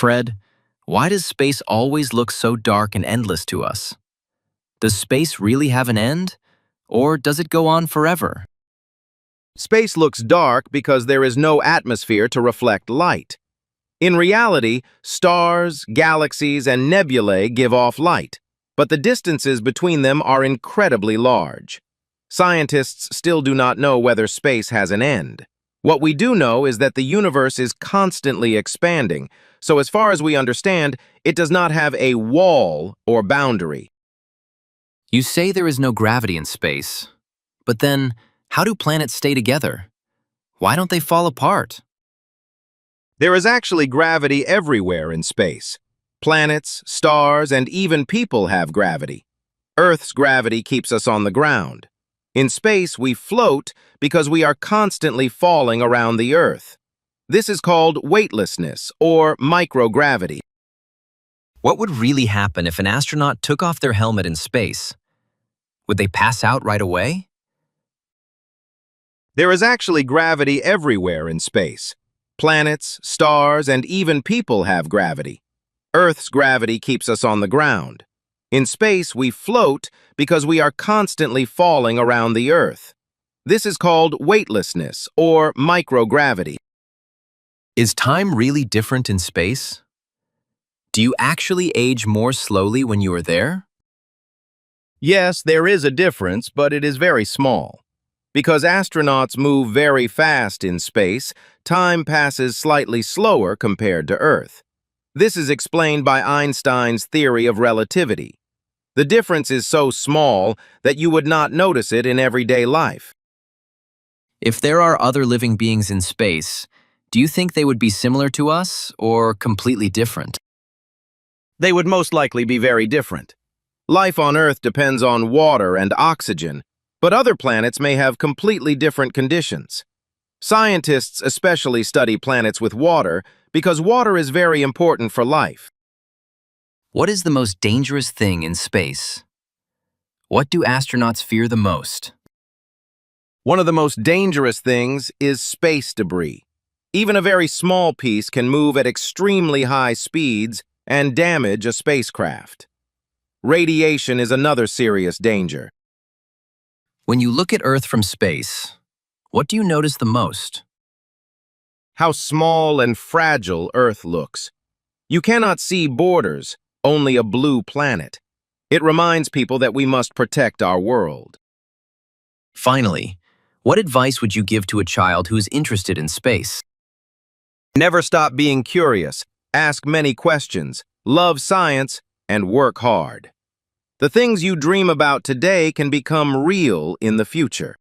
Fred, why does space always look so dark and endless to us? Does space really have an end? Or does it go on forever? Space looks dark because there is no atmosphere to reflect light. In reality, stars, galaxies, and nebulae give off light, but the distances between them are incredibly large. Scientists still do not know whether space has an end. What we do know is that the universe is constantly expanding, so as far as we understand, it does not have a wall or boundary. You say there is no gravity in space, but then how do planets stay together? Why don't they fall apart? There is actually gravity everywhere in space. Planets, stars, and even people have gravity. Earth's gravity keeps us on the ground. In space, we float because we are constantly falling around the Earth. This is called weightlessness or microgravity. What would really happen if an astronaut took off their helmet in space? Would they pass out right away? There is actually gravity everywhere in space. Planets, stars, and even people have gravity. Earth's gravity keeps us on the ground. In space, we float because we are constantly falling around the Earth. This is called weightlessness or microgravity. Is time really different in space? Do you actually age more slowly when you are there? Yes, there is a difference, but it is very small. Because astronauts move very fast in space, time passes slightly slower compared to Earth. This is explained by Einstein's theory of relativity. The difference is so small that you would not notice it in everyday life. If there are other living beings in space, do you think they would be similar to us or completely different? They would most likely be very different. Life on Earth depends on water and oxygen, but other planets may have completely different conditions. Scientists especially study planets with water because water is very important for life. What is the most dangerous thing in space? What do astronauts fear the most? One of the most dangerous things is space debris. Even a very small piece can move at extremely high speeds and damage a spacecraft. Radiation is another serious danger. When you look at Earth from space, what do you notice the most? How small and fragile Earth looks. You cannot see borders, only a blue planet. It reminds people that we must protect our world. Finally, what advice would you give to a child who is interested in space? Never stop being curious, ask many questions, love science, and work hard. The things you dream about today can become real in the future.